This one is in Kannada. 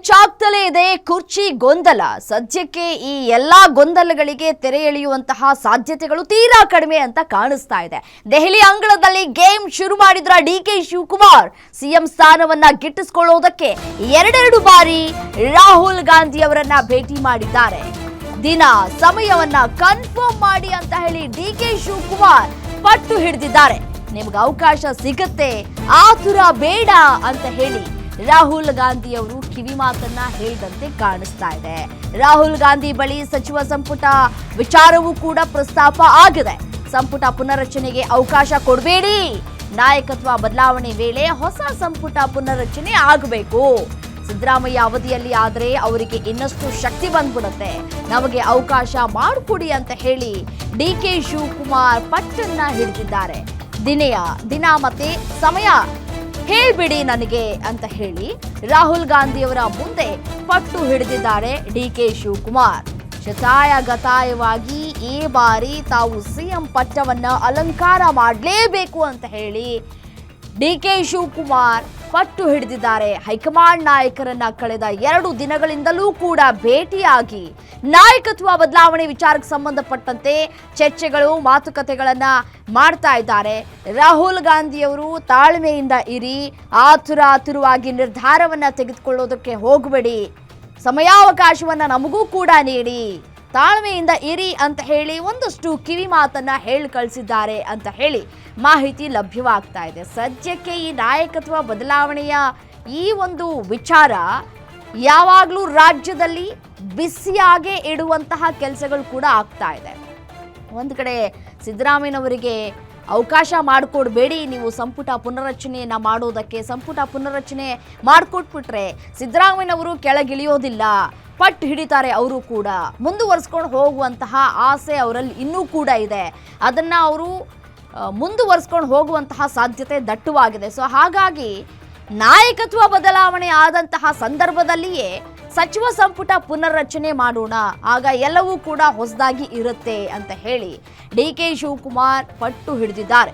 ಹೆಚ್ಚಾಗ್ತಲೇ ಇದೆ ಕುರ್ಚಿ ಗೊಂದಲ. ಸದ್ಯಕ್ಕೆ ಈ ಎಲ್ಲಾ ಗೊಂದಲಗಳಿಗೆ ತೆರೆ ಎಳೆಯುವಂತಹ ಸಾಧ್ಯತೆಗಳು ತೀರಾ ಕಡಿಮೆ ಅಂತ ಕಾಣಿಸ್ತಾ ಇದೆ. ದೆಹಲಿ ಅಂಗಳದಲ್ಲಿ ಗೇಮ್ ಶುರು ಮಾಡಿದ್ರ ಡಿಕೆ ಶಿವಕುಮಾರ್ ಸಿಎಂ ಸ್ಥಾನವನ್ನ ಗಿಟ್ಟಿಸಿಕೊಳ್ಳೋದಕ್ಕೆ ಎರಡೆರಡು ಬಾರಿ ರಾಹುಲ್ ಗಾಂಧಿ ಅವರನ್ನ ಭೇಟಿ ಮಾಡಿದ್ದಾರೆ. ದಿನ ಸಮಯವನ್ನ ಕನ್ಫರ್ಮ್ ಮಾಡಿ ಅಂತ ಹೇಳಿ ಡಿಕೆ ಶಿವಕುಮಾರ್ ಪಟ್ಟು ಹಿಡಿದಿದ್ದಾರೆ. ನಿಮ್ಗೆ ಅವಕಾಶ ಸಿಗುತ್ತೆ, ಆತುರ ಬೇಡ ಅಂತ ಹೇಳಿ ರಾಹುಲ್ ಗಾಂಧಿ ಅವರು ಕಿವಿ ಮಾತನ್ನ ಹೇಳಿದಂತೆ ಕಾಣಿಸ್ತಾ ಇದೆ. ರಾಹುಲ್ ಗಾಂಧಿ ಬಳಿ ಸಚಿವ ಸಂಪುಟ ವಿಚಾರವೂ ಕೂಡ ಪ್ರಸ್ತಾಪ ಆಗಿದೆ. ಸಂಪುಟ ಪುನರ್ರಚನೆಗೆ ಅವಕಾಶ ಕೊಡಬೇಡಿ, ನಾಯಕತ್ವ ಬದಲಾವಣೆ ವೇಳೆ ಹೊಸ ಸಂಪುಟ ಪುನರ್ರಚನೆ ಆಗಬೇಕು. ಸಿದ್ದರಾಮಯ್ಯ ಅವಧಿಯಲ್ಲಿ ಆದರೆ ಅವರಿಗೆ ಇನ್ನಷ್ಟು ಶಕ್ತಿ ಬಂದ್ಬಿಡುತ್ತೆ, ನಮಗೆ ಅವಕಾಶ ಮಾಡಿಕೊಡಿ ಅಂತ ಹೇಳಿ ಡಿಕೆ ಶಿವಕುಮಾರ್ ಪಟ್ಟನ್ನ ಹಿಡಿದಿದ್ದಾರೆ. ದಿನ ಮತ್ತೆ ಸಮಯ ಹೇಳ್ಬಿಡಿ ನನಗೆ ಅಂತ ಹೇಳಿ ರಾಹುಲ್ ಗಾಂಧಿ ಅವರ ಮುಂದೆ ಪಟ್ಟು ಹಿಡಿದಿದ್ದಾರೆ ಡಿಕೆ ಶಿವಕುಮಾರ್. ಶತಾಯಗತಾಯವಾಗಿ ಈ ಬಾರಿ ತಾವು ಸಿಎಂ ಪಟ್ಟವನ್ನ ಅಲಂಕಾರ ಮಾಡಲೇಬೇಕು ಅಂತ ಹೇಳಿ ಡಿಕೆ ಶಿವಕುಮಾರ್ ಪಟ್ಟು ಹಿಡಿದಿದ್ದಾರೆ. ಹೈಕಮಾಂಡ್ ನಾಯಕರನ್ನ ಕಳೆದ 2 ದಿನಗಳಿಂದಲೂ ಕೂಡ ಭೇಟಿಯಾಗಿ ನಾಯಕತ್ವ ಬದಲಾವಣೆ ವಿಚಾರಕ್ಕೆ ಸಂಬಂಧಪಟ್ಟಂತೆ ಚರ್ಚೆಗಳು ಮಾತುಕತೆಗಳನ್ನ ಮಾಡ್ತಾ ಇದ್ದಾರೆ. ರಾಹುಲ್ ಗಾಂಧಿ ಅವರು ತಾಳ್ಮೆಯಿಂದ ಇರಿ, ಆತುರವಾಗಿ ನಿರ್ಧಾರವನ್ನ ತೆಗೆದುಕೊಳ್ಳೋದಕ್ಕೆ ಹೋಗಬೇಡಿ, ಸಮಯಾವಕಾಶವನ್ನ ನಮಗೂ ಕೂಡ ನೀಡಿ, ತಾಳ್ಮೆಯಿಂದ ಇರಿ ಅಂತ ಹೇಳಿ ಒಂದಷ್ಟು ಕಿವಿ ಮಾತನ್ನ ಹೇಳಿ ಕಳಿಸಿದ್ದಾರೆ ಅಂತ ಹೇಳಿ ಮಾಹಿತಿ ಲಭ್ಯವಾಗ್ತಾ ಇದೆ. ಸದ್ಯಕ್ಕೆ ಈ ನಾಯಕತ್ವ ಬದಲಾವಣೆಯ ಈ ಒಂದು ವಿಚಾರ ಯಾವಾಗಲೂ ರಾಜ್ಯದಲ್ಲಿ ಬಿಸಿಯಾಗೆ ಇಡುವಂತಹ ಕೆಲಸಗಳು ಕೂಡ ಆಗ್ತಾ ಇದೆ. ಒಂದು ಕಡೆ ಸಿದ್ದರಾಮಯ್ಯನವರಿಗೆ ಅವಕಾಶ ಮಾಡಿಕೊಡ್ಬೇಡಿ, ನೀವು ಸಂಪುಟ ಪುನರ್ರಚನೆಯನ್ನ ಮಾಡೋದಕ್ಕೆ, ಸಂಪುಟ ಪುನರ್ರಚನೆ ಮಾಡಿಕೊಟ್ಬಿಟ್ರೆ ಸಿದ್ದರಾಮಯ್ಯನವರು ಕೆಳಗಿಳಿಯೋದಿಲ್ಲ, ಪಟ್ಟು ಹಿಡಿತಾರೆ. ಅವರು ಕೂಡ ಮುಂದುವರಿಸ್ಕೊಂಡು ಹೋಗುವಂತಹ ಆಸೆ ಅವರಲ್ಲಿ ಇನ್ನೂ ಕೂಡ ಇದೆ. ಅದನ್ನ ಅವರು ಮುಂದುವರಿಸ್ಕೊಂಡು ಹೋಗುವಂತಹ ಸಾಧ್ಯತೆ ದಟ್ಟವಾಗಿದೆ. ಸೊ ಹಾಗಾಗಿ ನಾಯಕತ್ವ ಬದಲಾವಣೆ ಆದಂತಹ ಸಂದರ್ಭದಲ್ಲಿಯೇ ಸಚಿವ ಸಂಪುಟ ಪುನರ್ರಚನೆ ಮಾಡೋಣ, ಆಗ ಎಲ್ಲವೂ ಕೂಡ ಹೊಸದಾಗಿ ಇರುತ್ತೆ ಅಂತ ಹೇಳಿ ಡಿಕೆ ಶಿವಕುಮಾರ್ ಪಟ್ಟು ಹಿಡಿದಿದ್ದಾರೆ.